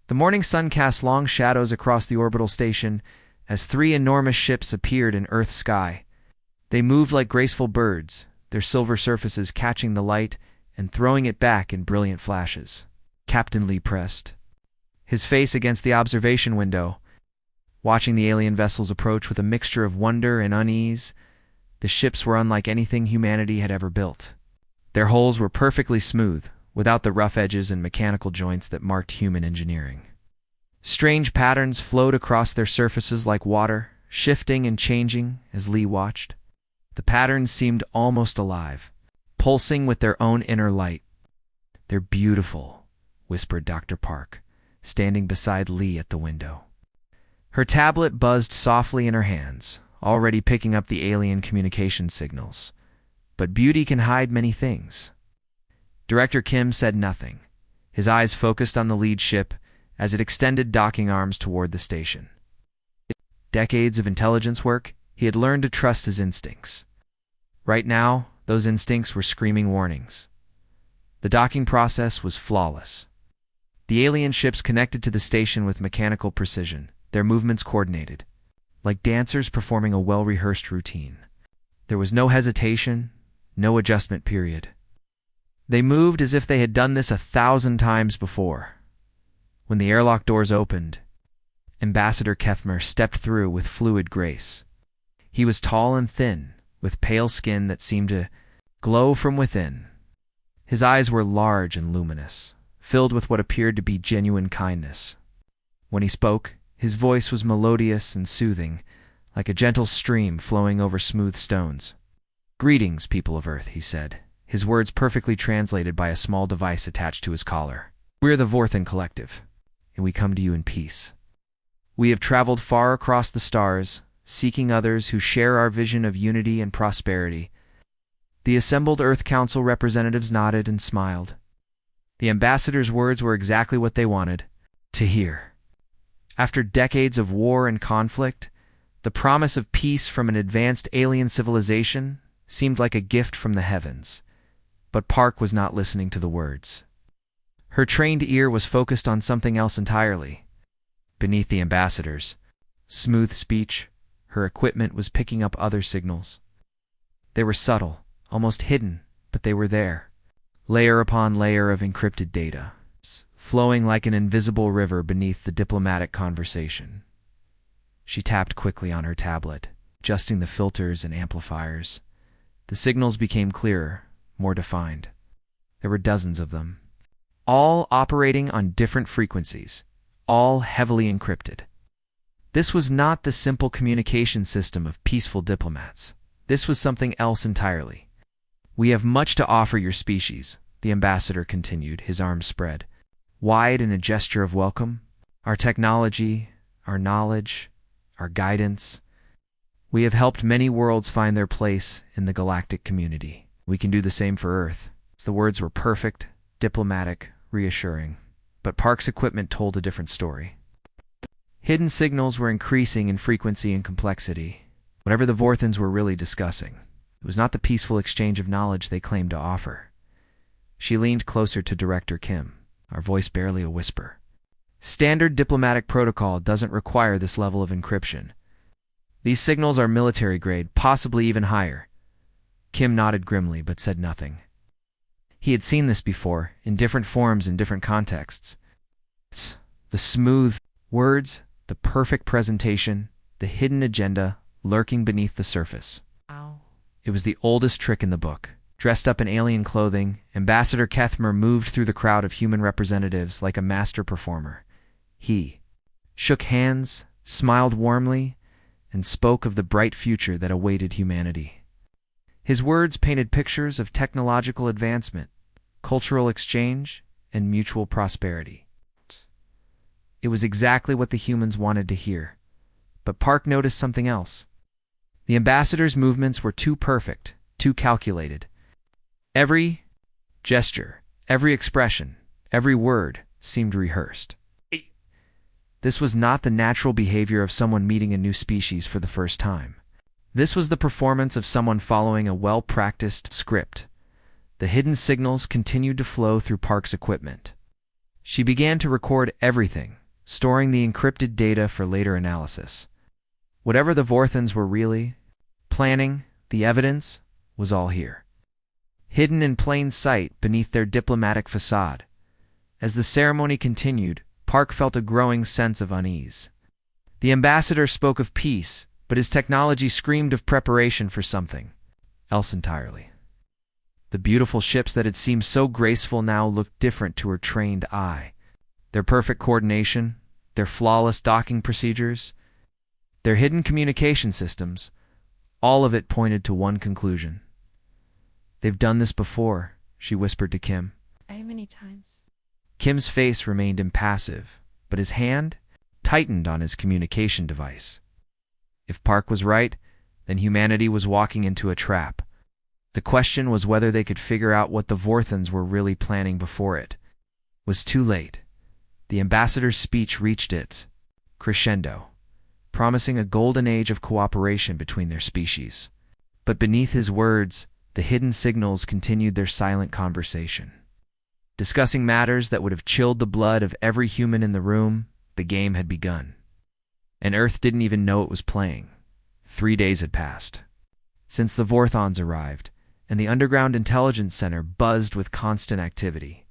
The morning sun cast long shadows across the orbital station as three enormous ships appeared in Earth's sky. They moved like graceful birds, their silver surfaces catching the light and throwing it back in brilliant flashes. Captain Lee pressed his face against the observation window, watching the alien vessels approach with a mixture of wonder and unease. The ships were unlike anything humanity had ever built. Their hulls were perfectly smooth, without the rough edges and mechanical joints that marked human engineering. Strange patterns flowed across their surfaces like water, shifting and changing as Lee watched. The patterns seemed almost alive, pulsing with their own inner light. "They're beautiful," whispered Dr. Park, standing beside Lee at the window. Her tablet buzzed softly in her hands, already picking up the alien communication signals. But beauty can hide many things. Director Kim said nothing, his eyes focused on the lead ship as it extended docking arms toward the station. Decades of intelligence work, he had learned to trust his instincts. Right now, those instincts were screaming warnings. The docking process was flawless. The alien ships connected to the station with mechanical precision, their movements coordinated, like dancers performing a well-rehearsed routine. There was no hesitation, no adjustment period. They moved as if they had done this 1,000 times before. When the airlock doors opened, Ambassador Kethmer stepped through with fluid grace. He was tall and thin, with pale skin that seemed to glow from within. His eyes were large and luminous, filled with what appeared to be genuine kindness. When he spoke, his voice was melodious and soothing, like a gentle stream flowing over smooth stones. "Greetings, people of Earth," he said, his words perfectly translated by a small device attached to his collar. "We're the Vorthan Collective, and we come to you in peace. We have traveled far across the stars, seeking others who share our vision of unity and prosperity." The assembled Earth Council representatives nodded and smiled. The ambassador's words were exactly what they wanted to hear. After decades of war and conflict, the promise of peace from an advanced alien civilization seemed like a gift from the heavens. But Park was not listening to the words. Her trained ear was focused on something else entirely. Beneath the ambassador's smooth speech, her equipment was picking up other signals. They were subtle, almost hidden, but they were there. Layer upon layer of encrypted data, flowing like an invisible river beneath the diplomatic conversation. She tapped quickly on her tablet, adjusting the filters and amplifiers. The signals became clearer, more defined. There were dozens of them, all operating on different frequencies, all heavily encrypted. This was not the simple communication system of peaceful diplomats. This was something else entirely. "We have much to offer your species," the ambassador continued, his arms spread wide in a gesture of welcome. "Our technology, our knowledge, our guidance. We have helped many worlds find their place in the galactic community. We can do the same for Earth." The words were perfect, diplomatic, reassuring. But Park's equipment told a different story. Hidden signals were increasing in frequency and complexity. Whatever the Vorthans were really discussing, it was not the peaceful exchange of knowledge they claimed to offer. She leaned closer to Director Kim, her voice barely a whisper. "Standard diplomatic protocol doesn't require this level of encryption. These signals are military grade, possibly even higher." Kim nodded grimly but said nothing. He had seen this before, in different forms in different contexts. The smooth words, the perfect presentation, the hidden agenda lurking beneath the surface. It was the oldest trick in the book. Dressed up in alien clothing, Ambassador Kethmer moved through the crowd of human representatives like a master performer. He shook hands, smiled warmly, and spoke of the bright future that awaited humanity. His words painted pictures of technological advancement, cultural exchange, and mutual prosperity. It was exactly what the humans wanted to hear. But Park noticed something else. The ambassador's movements were too perfect, too calculated. Every gesture, every expression, every word seemed rehearsed. This was not the natural behavior of someone meeting a new species for the first time. This was the performance of someone following a well-practiced script. The hidden signals continued to flow through Park's equipment. She began to record everything, storing the encrypted data for later analysis. Whatever the Vorthons were really planning, the evidence was all here, hidden in plain sight beneath their diplomatic facade. As the ceremony continued, Park felt a growing sense of unease. The ambassador spoke of peace, but his technology screamed of preparation for something else entirely. The beautiful ships that had seemed so graceful now looked different to her trained eye. Their perfect coordination, their flawless docking procedures, their hidden communication systems, all of it pointed to one conclusion. "They've done this before," she whispered to Kim. Many times. Kim's face remained impassive, but his hand tightened on his communication device. If Park was right, then humanity was walking into a trap. The question was whether they could figure out what the Vorthons were really planning before it was too late. The ambassador's speech reached its crescendo, promising a golden age of cooperation between their species. But beneath his words, the hidden signals continued their silent conversation. Discussing matters that would have chilled the blood of every human in the room, the game had begun. And Earth didn't even know it was playing. 3 days had passed since the Vorthons arrived, and the underground intelligence center buzzed with constant activity.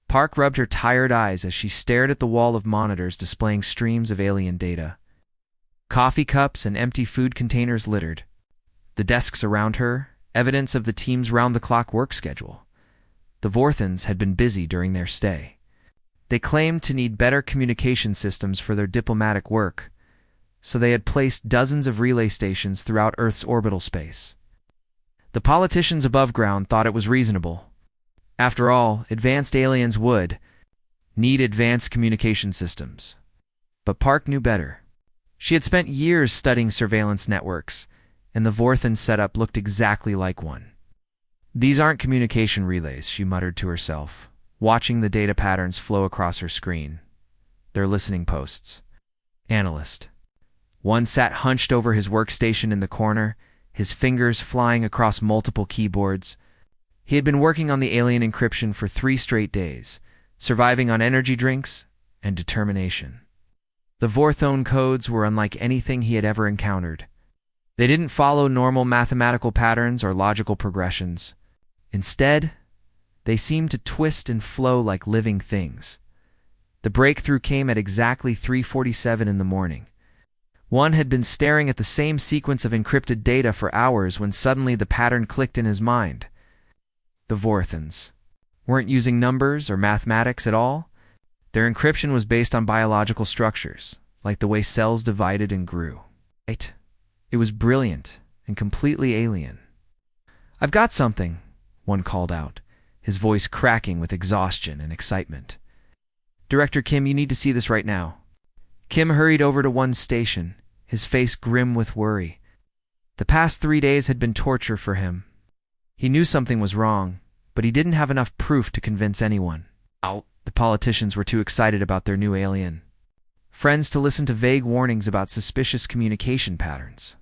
Park rubbed her tired eyes as she stared at the wall of monitors displaying streams of alien data. Coffee cups and empty food containers littered the desks around her, evidence of the team's round-the-clock work schedule. The Vorthons had been busy during their stay. They claimed to need better communication systems for their diplomatic work, so they had placed dozens of relay stations throughout Earth's orbital space. The politicians above ground thought it was reasonable. After all, advanced aliens would need advanced communication systems. But Park knew better. She had spent years studying surveillance networks, and the Vorthon setup looked exactly like one. "These aren't communication relays," she muttered to herself, watching the data patterns flow across her screen. "They're listening posts." Analyst. One sat hunched over his workstation in the corner, his fingers flying across multiple keyboards. He had been working on the alien encryption for 3 straight days, surviving on energy drinks and determination. The Vorthon codes were unlike anything he had ever encountered. They didn't follow normal mathematical patterns or logical progressions. Instead, they seemed to twist and flow like living things. The breakthrough came at exactly 3:47 in the morning. One had been staring at the same sequence of encrypted data for hours when suddenly the pattern clicked in his mind. The Vorthons weren't using numbers or mathematics at all. Their encryption was based on biological structures, like the way cells divided and grew. It was brilliant and completely alien. "I've got something," one called out, his voice cracking with exhaustion and excitement. "Director Kim, you need to see this right now." Kim hurried over to one station, his face grim with worry. The past 3 days had been torture for him. He knew something was wrong, but he didn't have enough proof to convince anyone. The politicians were too excited about their new alien friends to listen to vague warnings about suspicious communication patterns.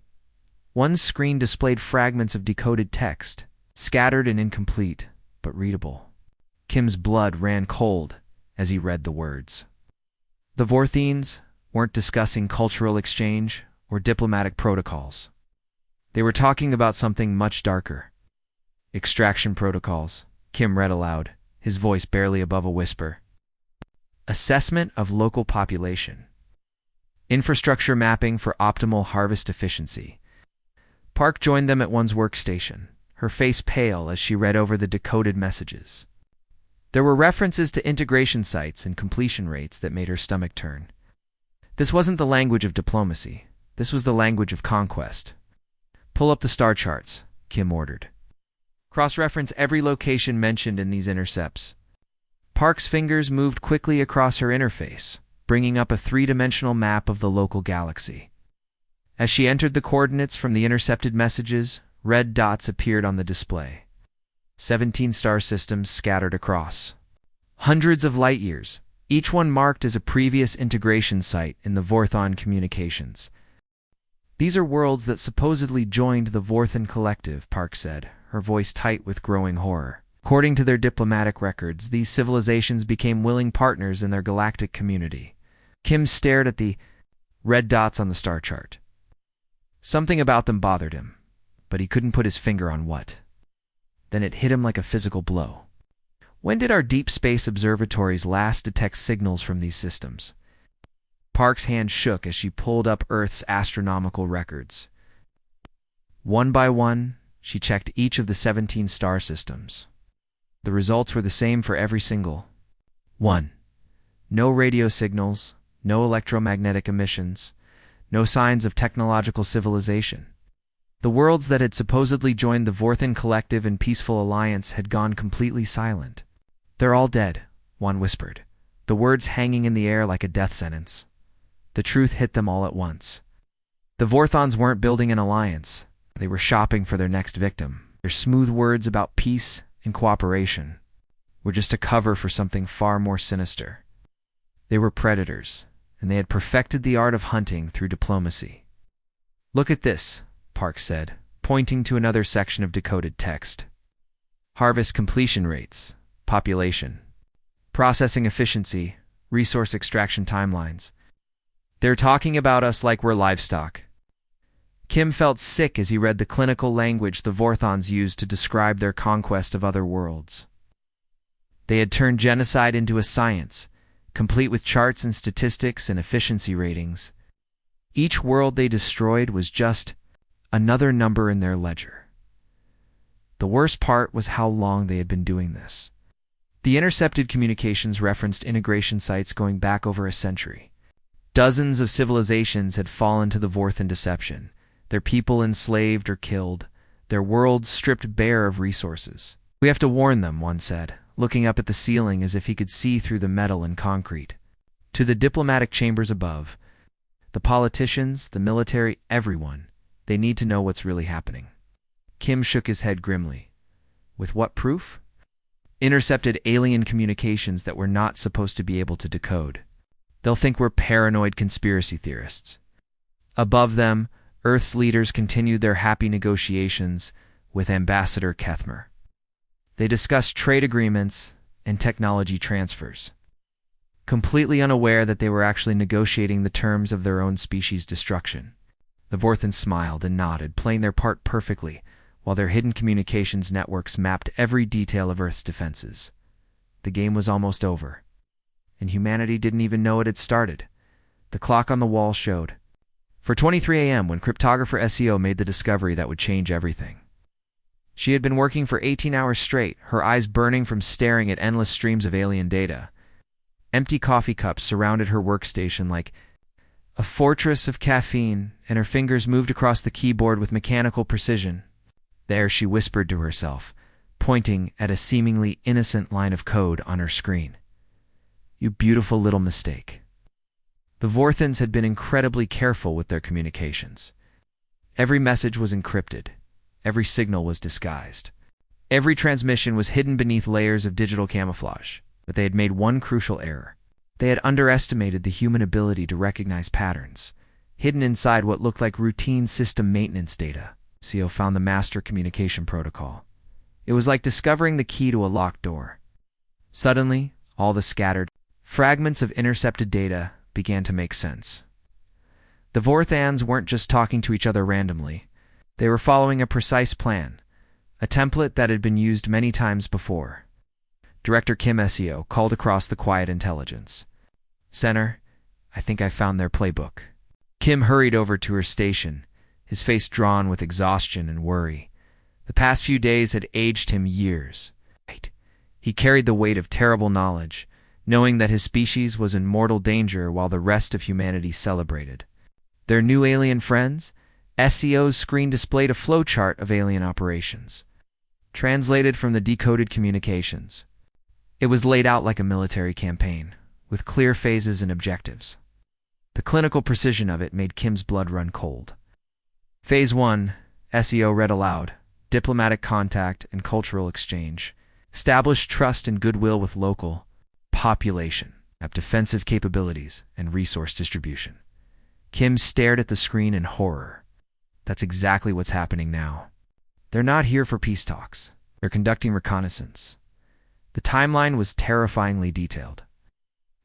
One screen displayed fragments of decoded text, scattered and incomplete, but readable. Kim's blood ran cold as he read the words. The Vorthons weren't discussing cultural exchange or diplomatic protocols. They were talking about something much darker. "Extraction protocols," Kim read aloud, his voice barely above a whisper. "Assessment of local population. Infrastructure mapping for optimal harvest efficiency." Park joined them at one's workstation, her face pale as she read over the decoded messages. There were references to integration sites and completion rates that made her stomach turn. This wasn't the language of diplomacy. This was the language of conquest. "Pull up the star charts," Kim ordered. "Cross-reference every location mentioned in these intercepts." Park's fingers moved quickly across her interface, bringing up a 3-dimensional map of the local galaxy. As she entered the coordinates from the intercepted messages, red dots appeared on the display. 17 star systems scattered across hundreds of light years, each one marked as a previous integration site in the Vorthon communications. "These are worlds that supposedly joined the Vorthon collective," Park said, her voice tight with growing horror. According to their diplomatic records, these civilizations became willing partners in their galactic community. Kim stared at the red dots on the star chart. Something about them bothered him, but he couldn't put his finger on what. Then it hit him like a physical blow. When did our deep space observatories last detect signals from these systems? Park's hand shook as she pulled up Earth's astronomical records. One by one, she checked each of the 17 star systems. The results were the same for every single one. No radio signals, no electromagnetic emissions, no signs of technological civilization. The worlds that had supposedly joined the Vorthan Collective and Peaceful Alliance had gone completely silent. "They're all dead," one whispered, the words hanging in the air like a death sentence. The truth hit them all at once. The Vorthons weren't building an alliance. They were shopping for their next victim. Their smooth words about peace and cooperation were just a cover for something far more sinister. They were predators, and they had perfected the art of hunting through diplomacy. "Look at this," Park said, pointing to another section of decoded text. "Harvest completion rates, population, processing efficiency, resource extraction timelines. They're talking about us like we're livestock." Kim felt sick as he read the clinical language the Vorthons used to describe their conquest of other worlds. They had turned genocide into a science, complete with charts and statistics and efficiency ratings. Each world they destroyed was just another number in their ledger. The worst part was how long they had been doing this. The intercepted communications referenced integration sites going back over a century. Dozens of civilizations had fallen to the Vorthan deception, their people enslaved or killed, their worlds stripped bare of resources. "We have to warn them," one said, looking up at the ceiling as if he could see through the metal and concrete. To the diplomatic chambers above, the politicians, the military, everyone, they need to know what's really happening. Kim shook his head grimly. With what proof? Intercepted alien communications that we're not supposed to be able to decode. They'll think we're paranoid conspiracy theorists. Above them, Earth's leaders continued their happy negotiations with Ambassador Kethmer. They discussed trade agreements and technology transfers, completely unaware that they were actually negotiating the terms of their own species' destruction. The Vorthans smiled and nodded, playing their part perfectly, while their hidden communications networks mapped every detail of Earth's defenses. The game was almost over, and humanity didn't even know it had started. The clock on the wall showed 4:23 a.m. when cryptographer SEO made the discovery that would change everything. She had been working for 18 hours straight, her eyes burning from staring at endless streams of alien data. Empty coffee cups surrounded her workstation like a fortress of caffeine, and her fingers moved across the keyboard with mechanical precision. There, she whispered to herself, pointing at a seemingly innocent line of code on her screen. "You beautiful little mistake." The Vorthans had been incredibly careful with their communications. Every message was encrypted. Every signal was disguised. Every transmission was hidden beneath layers of digital camouflage. But they had made one crucial error. They had underestimated the human ability to recognize patterns, hidden inside what looked like routine system maintenance data. SEO found the master communication protocol. It was like discovering the key to a locked door. Suddenly, all the scattered fragments of intercepted data began to make sense. The Vorthans weren't just talking to each other randomly. They were following a precise plan, a template that had been used many times before. Director Kim SEO called across the quiet intelligence. "Center, I think I found their playbook." Kim hurried over to her station, his face drawn with exhaustion and worry. The past few days had aged him years. He carried the weight of terrible knowledge, knowing that his species was in mortal danger while the rest of humanity celebrated. Their new alien friends? SEO's screen displayed a flowchart of alien operations, translated from the decoded communications. It was laid out like a military campaign, with clear phases and objectives. The clinical precision of it made Kim's blood run cold. Phase 1, SEO read aloud, diplomatic contact and cultural exchange. Establish trust and goodwill with local population, have defensive capabilities, and resource distribution. Kim stared at the screen in horror. That's exactly what's happening now. They're not here for peace talks. They're conducting reconnaissance. The timeline was terrifyingly detailed.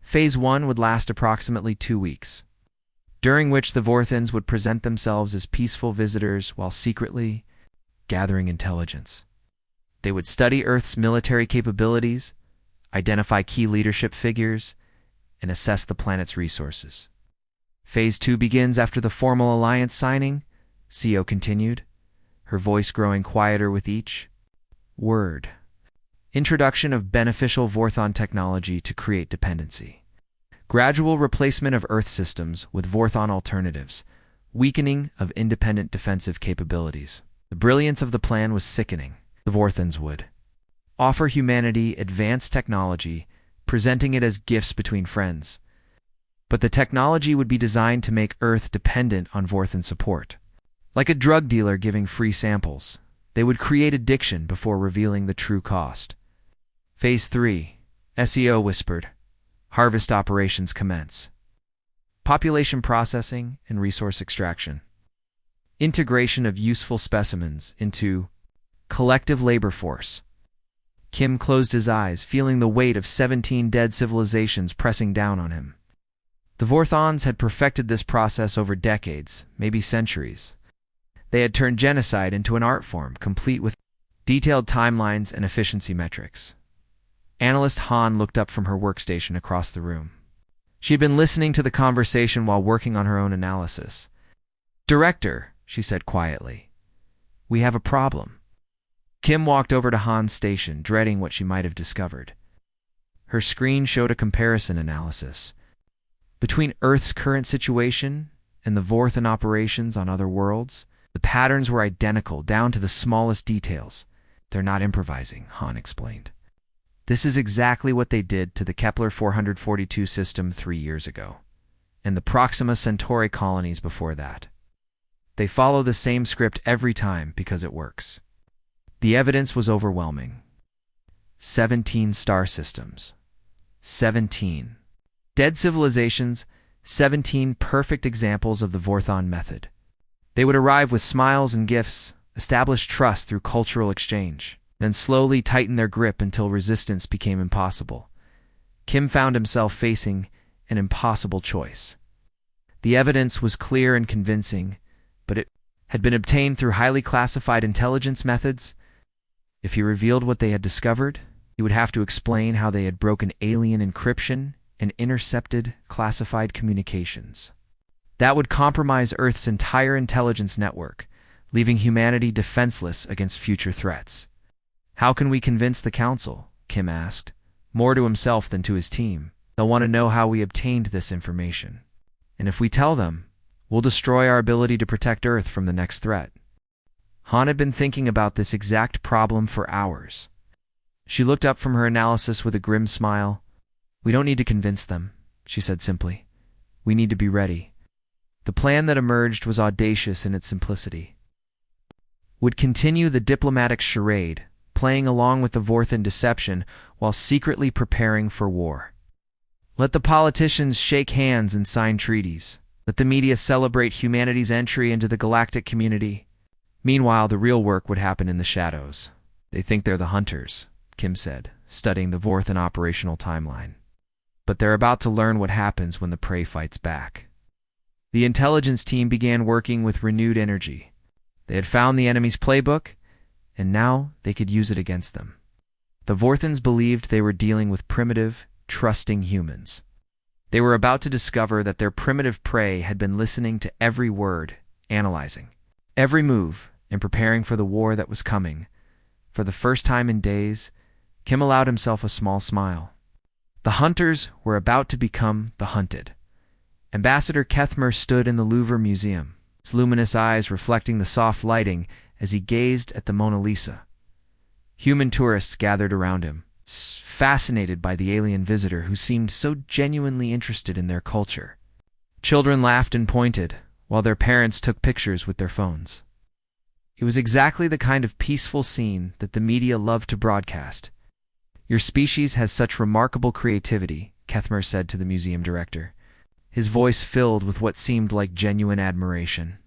Phase 1 would last approximately 2 weeks, during which the Vorthins would present themselves as peaceful visitors while secretly gathering intelligence. They would study Earth's military capabilities, identify key leadership figures, and assess the planet's resources. Phase 2 begins after the formal alliance signing, CO continued, her voice growing quieter with each word. Introduction of beneficial Vorthon technology to create dependency. Gradual replacement of Earth systems with Vorthon alternatives. Weakening of independent defensive capabilities. The brilliance of the plan was sickening. The Vorthins would offer humanity advanced technology, presenting it as gifts between friends. But the technology would be designed to make Earth dependent on Vorthan support. Like a drug dealer giving free samples, they would create addiction before revealing the true cost. Phase 3, SEO whispered. Harvest operations commence. Population processing and resource extraction. Integration of useful specimens into collective labor force. Kim closed his eyes, feeling the weight of 17 dead civilizations pressing down on him. The Vorthons had perfected this process over decades, maybe centuries. They had turned genocide into an art form, complete with detailed timelines and efficiency metrics. Analyst Han looked up from her workstation across the room. She had been listening to the conversation while working on her own analysis. "Director," she said quietly, "we have a problem." Kim walked over to Han's station, dreading what she might have discovered. Her screen showed a comparison analysis between Earth's current situation and the Vorthan operations on other worlds. The patterns were identical, down to the smallest details. "They're not improvising," Han explained. "This is exactly what they did to the Kepler 442 system 3 years ago, and the Proxima Centauri colonies before that. They follow the same script every time because it works." The evidence was overwhelming. 17 star systems. 17 dead civilizations, 17 perfect examples of the Vorthon method. They would arrive with smiles and gifts, establish trust through cultural exchange, then slowly tighten their grip until resistance became impossible. Kim found himself facing an impossible choice. The evidence was clear and convincing, but it had been obtained through highly classified intelligence methods. If he revealed what they had discovered, he would have to explain how they had broken alien encryption and intercepted classified communications. That would compromise Earth's entire intelligence network, leaving humanity defenseless against future threats. "How can we convince the Council?" Kim asked, more to himself than to his team. "They'll want to know how we obtained this information. And if we tell them, we'll destroy our ability to protect Earth from the next threat." Han had been thinking about this exact problem for hours. She looked up from her analysis with a grim smile. "We don't need to convince them," she said simply. "We need to be ready." The plan that emerged was audacious in its simplicity. Would continue the diplomatic charade, playing along with the Vorthan deception while secretly preparing for war. Let the politicians shake hands and sign treaties. Let the media celebrate humanity's entry into the galactic community. Meanwhile, the real work would happen in the shadows. "They think they're the hunters," Kim said, studying the Vorthan operational timeline. "But they're about to learn what happens when the prey fights back." The intelligence team began working with renewed energy. They had found the enemy's playbook, and now they could use it against them. The Vorthans believed they were dealing with primitive, trusting humans. They were about to discover that their primitive prey had been listening to every word, analyzing every move, and preparing for the war that was coming. For the first time in days, Kim allowed himself a small smile. The hunters were about to become the hunted. Ambassador Kethmer stood in the Louvre Museum, his luminous eyes reflecting the soft lighting as he gazed at the Mona Lisa. Human tourists gathered around him, fascinated by the alien visitor who seemed so genuinely interested in their culture. Children laughed and pointed, while their parents took pictures with their phones. It was exactly the kind of peaceful scene that the media loved to broadcast. "Your species has such remarkable creativity," Kethmer said to the museum director, his voice filled with what seemed like genuine admiration.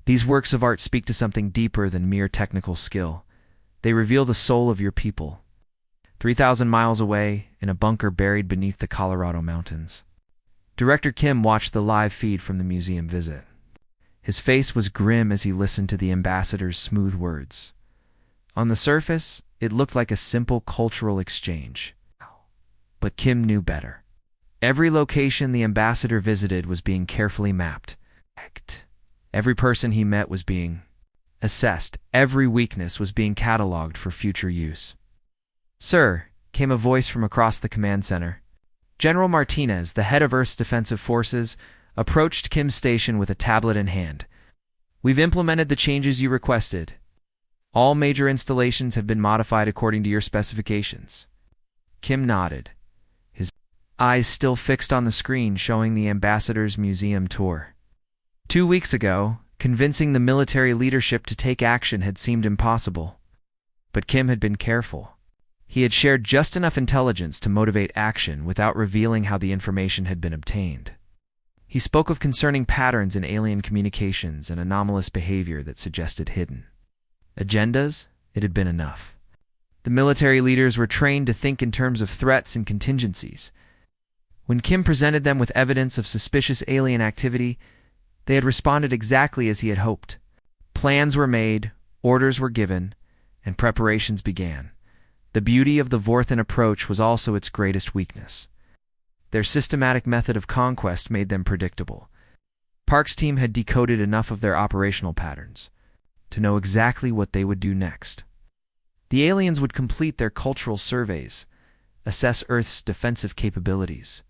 "These works of art speak to something deeper than mere technical skill. They reveal the soul of your people. 3,000 miles away, in a bunker buried beneath the Colorado mountains. Director Kim watched the live feed from the museum visit. His face was grim as he listened to the ambassador's smooth words. On the surface, it looked like a simple cultural exchange. But Kim knew better. Every location the ambassador visited was being carefully mapped. Every person he met was being assessed. Every weakness was being cataloged for future use. "Sir," came a voice from across the command center. General Martinez, the head of Earth's defensive forces, approached Kim's station with a tablet in hand. "We've implemented the changes you requested. All major installations have been modified according to your specifications." Kim nodded, his eyes still fixed on the screen showing the ambassador's museum tour. 2 weeks ago, convincing the military leadership to take action had seemed impossible. But Kim had been careful. He had shared just enough intelligence to motivate action without revealing how the information had been obtained. He spoke of concerning patterns in alien communications and anomalous behavior that suggested hidden agendas. It had been enough. The military leaders were trained to think in terms of threats and contingencies. When Kim presented them with evidence of suspicious alien activity, they had responded exactly as he had hoped. Plans were made, orders were given, and preparations began. The beauty of the Vorthan approach was also its greatest weakness. Their systematic method of conquest made them predictable. Park's team had decoded enough of their operational patterns to know exactly what they would do next. The aliens would complete their cultural surveys, assess Earth's defensive capabilities,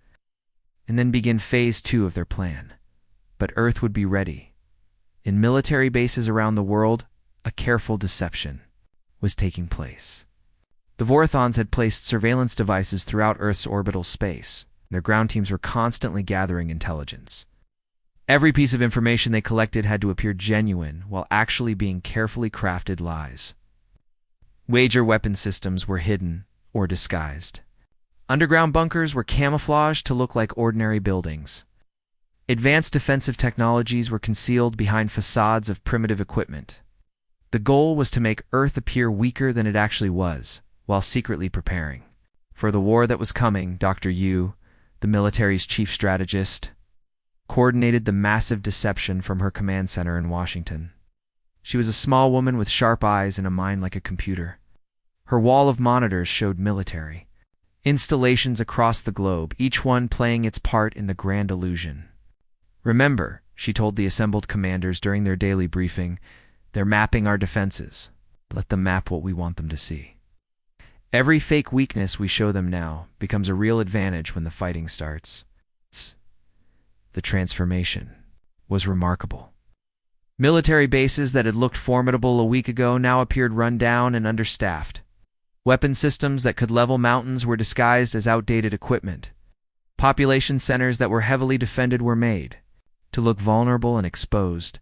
and then begin Phase 2 of their plan. But Earth would be ready. In military bases around the world, a careful deception was taking place. The Vorthons had placed surveillance devices throughout Earth's orbital space. Their ground teams were constantly gathering intelligence. Every piece of information they collected had to appear genuine while actually being carefully crafted lies. Major weapon systems were hidden or disguised. Underground bunkers were camouflaged to look like ordinary buildings. Advanced defensive technologies were concealed behind facades of primitive equipment. The goal was to make Earth appear weaker than it actually was, while secretly preparing for the war that was coming. Dr. Yu, the military's chief strategist, coordinated the massive deception from her command center in Washington. She was a small woman with sharp eyes and a mind like a computer. Her wall of monitors showed military installations across the globe, each one playing its part in the grand illusion. "Remember," she told the assembled commanders during their daily briefing, "they're mapping our defenses. Let them map what we want them to see. Every fake weakness we show them now becomes a real advantage when the fighting starts." The transformation was remarkable. Military bases that had looked formidable a week ago now appeared run down and understaffed. Weapon systems that could level mountains were disguised as outdated equipment. Population centers that were heavily defended were made to look vulnerable and exposed.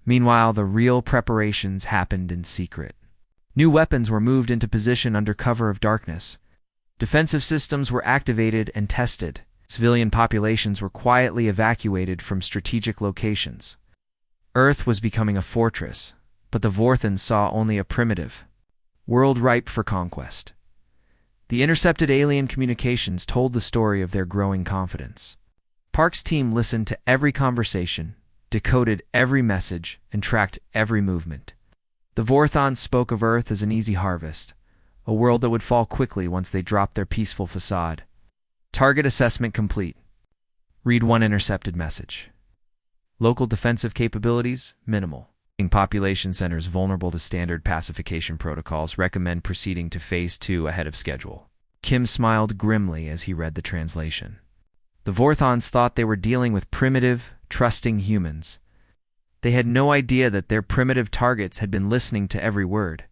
Meanwhile, the real preparations happened in secret. New weapons were moved into position under cover of darkness. Defensive systems were activated and tested. Civilian populations were quietly evacuated from strategic locations. Earth was becoming a fortress, but the Vorthans saw only a primitive world ripe for conquest. The intercepted alien communications told the story of their growing confidence. Park's team listened to every conversation, decoded every message, and tracked every movement. The Vorthons spoke of Earth as an easy harvest, a world that would fall quickly once they dropped their peaceful facade. Target assessment complete. Read one intercepted message. Local defensive capabilities, minimal. Population centers vulnerable to standard pacification protocols recommend proceeding to Phase 2 ahead of schedule. Kim smiled grimly as he read the translation. The Vorthons thought they were dealing with primitive, trusting humans. They had no idea that their primitive targets had been listening to every word,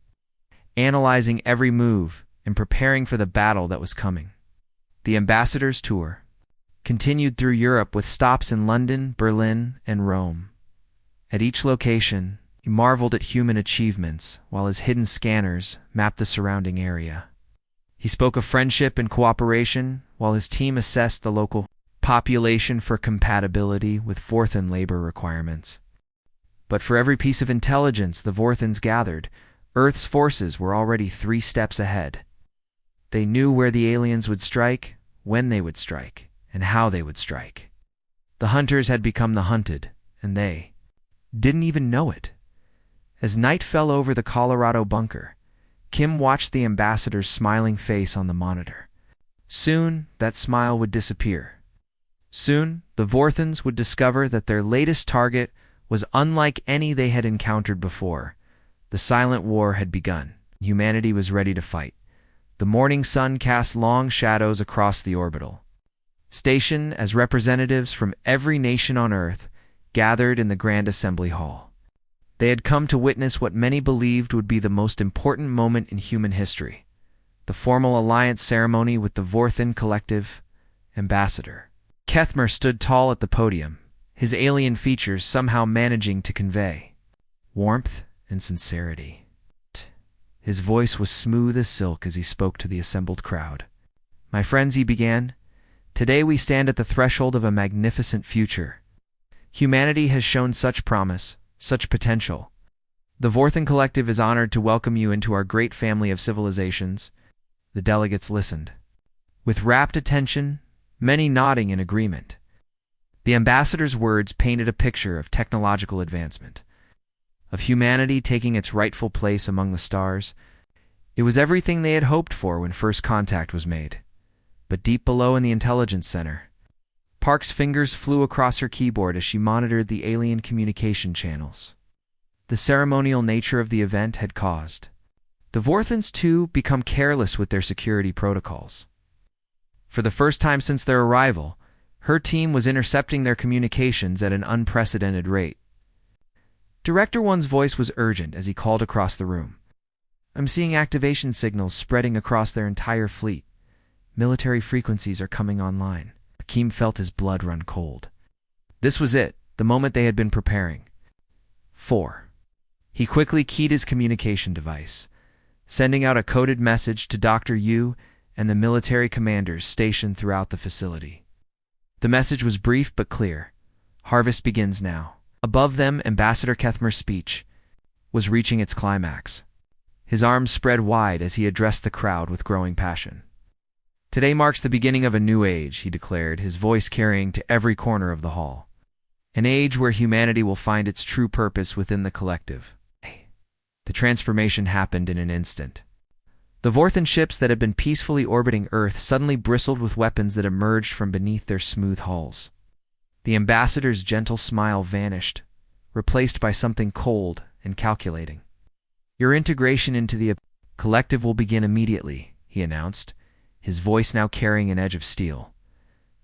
analyzing every move, and preparing for the battle that was coming. The ambassador's tour continued through Europe with stops in London, Berlin, and Rome. At each location, he marveled at human achievements while his hidden scanners mapped the surrounding area. He spoke of friendship and cooperation while his team assessed the local population for compatibility with Vorthan labor requirements. But for every piece of intelligence the Vorthans gathered, Earth's forces were already 3 steps ahead. They knew where the aliens would strike, when they would strike, and how they would strike. The hunters had become the hunted, and they didn't even know it. As night fell over the Colorado bunker, Kim watched the ambassador's smiling face on the monitor. Soon, that smile would disappear. Soon, the Vorthons would discover that their latest target was unlike any they had encountered before. The silent war had begun. Humanity was ready to fight. The morning sun cast long shadows across the orbital station as representatives from every nation on Earth gathered in the Grand Assembly Hall. They had come to witness what many believed would be the most important moment in human history, the formal alliance ceremony with the Vorthon Collective ambassador. Kethmer stood tall at the podium, his alien features somehow managing to convey warmth and sincerity. His voice was smooth as silk as he spoke to the assembled crowd. "My friends," he began, "today we stand at the threshold of a magnificent future. Humanity has shown such promise, such potential. The Vorthon Collective is honored to welcome you into our great family of civilizations." The delegates listened with rapt attention, many nodding in agreement. The ambassador's words painted a picture of technological advancement, of humanity taking its rightful place among the stars. It was everything they had hoped for when first contact was made. But deep below in the intelligence center, Park's fingers flew across her keyboard as she monitored the alien communication channels. The ceremonial nature of the event had caused the Vorthons to become careless with their security protocols. For the first time since their arrival, her team was intercepting their communications at an unprecedented rate. Director One's voice was urgent as he called across the room. "I'm seeing activation signals spreading across their entire fleet. Military frequencies are coming online." Akeem felt his blood run cold. This was it, the moment they had been preparing for. He quickly keyed his communication device, sending out a coded message to Dr. Yu and the military commanders stationed throughout the facility. The message was brief but clear. "Harvest begins now." Above them, Ambassador Kethmer's speech was reaching its climax. His arms spread wide as he addressed the crowd with growing passion. "Today marks the beginning of a new age," he declared, his voice carrying to every corner of the hall. "An age where humanity will find its true purpose within the collective." The transformation happened in an instant. The Vorthon ships that had been peacefully orbiting Earth suddenly bristled with weapons that emerged from beneath their smooth hulls. The ambassador's gentle smile vanished, replaced by something cold and calculating. "Your integration into the collective will begin immediately," he announced, his voice now carrying an edge of steel.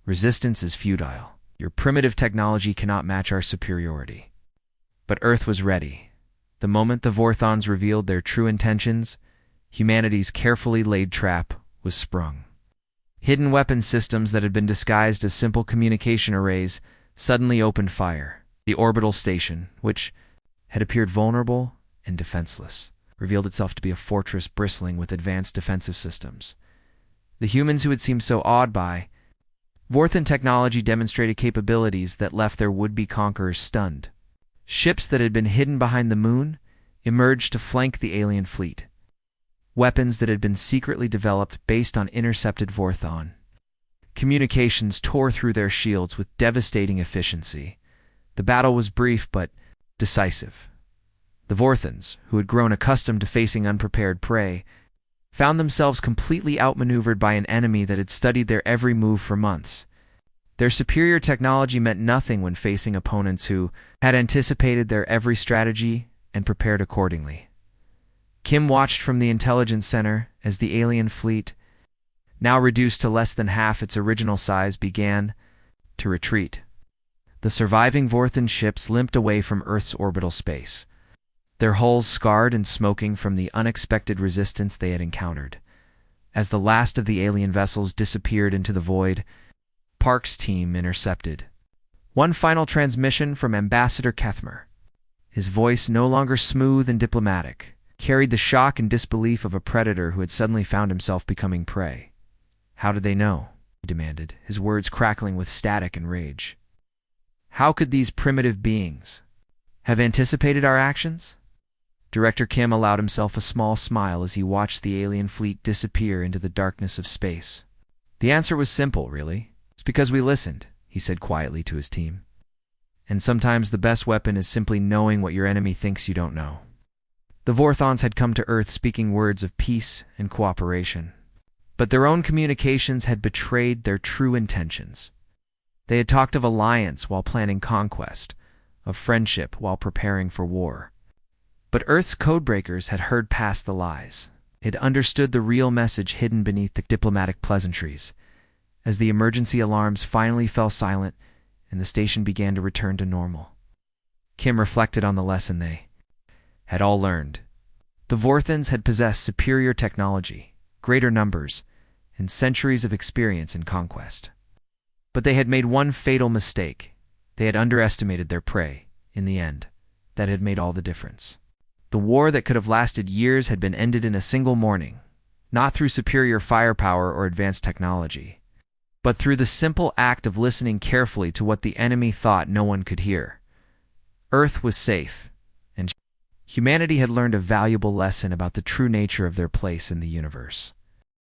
"Resistance is futile. Your primitive technology cannot match our superiority." But Earth was ready. The moment the Vorthons revealed their true intentions, humanity's carefully laid trap was sprung. Hidden weapon systems that had been disguised as simple communication arrays suddenly opened fire. The orbital station, which had appeared vulnerable and defenseless, revealed itself to be a fortress bristling with advanced defensive systems. The humans who had seemed so awed by Vorthon technology demonstrated capabilities that left their would-be conquerors stunned. Ships that had been hidden behind the moon emerged to flank the alien fleet. Weapons that had been secretly developed based on intercepted Vorthon communications tore through their shields with devastating efficiency. The battle was brief but decisive. The Vorthons, who had grown accustomed to facing unprepared prey, found themselves completely outmaneuvered by an enemy that had studied their every move for months. Their superior technology meant nothing when facing opponents who had anticipated their every strategy and prepared accordingly. Kim watched from the intelligence center as the alien fleet, now reduced to less than half its original size, began to retreat. The surviving Vorthon ships limped away from Earth's orbital space, their hulls scarred and smoking from the unexpected resistance they had encountered. As the last of the alien vessels disappeared into the void, Park's team intercepted one final transmission from Ambassador Kethmer. His voice, no longer smooth and diplomatic, carried the shock and disbelief of a predator who had suddenly found himself becoming prey. "How did they know?" he demanded, his words crackling with static and rage. "How could these primitive beings have anticipated our actions?" Director Kim allowed himself a small smile as he watched the alien fleet disappear into the darkness of space. The answer was simple, really. It's because we listened, he said quietly to his team. And sometimes the best weapon is simply knowing what your enemy thinks you don't know. The Vorthons had come to Earth speaking words of peace and cooperation. But their own communications had betrayed their true intentions. They had talked of alliance while planning conquest, of friendship while preparing for war. But Earth's Codebreakers had heard past the lies. It understood the real message hidden beneath the diplomatic pleasantries. As the emergency alarms finally fell silent and the station began to return to normal, Kim reflected on the lesson they had all learned. The Vorthons had possessed superior technology, greater numbers, and centuries of experience in conquest. But they had made one fatal mistake. They had underestimated their prey. In the end, that had made all the difference. The war that could have lasted years had been ended in a single morning, not through superior firepower or advanced technology, but through the simple act of listening carefully to what the enemy thought no one could hear. Earth was safe, and humanity had learned a valuable lesson about the true nature of their place in the universe.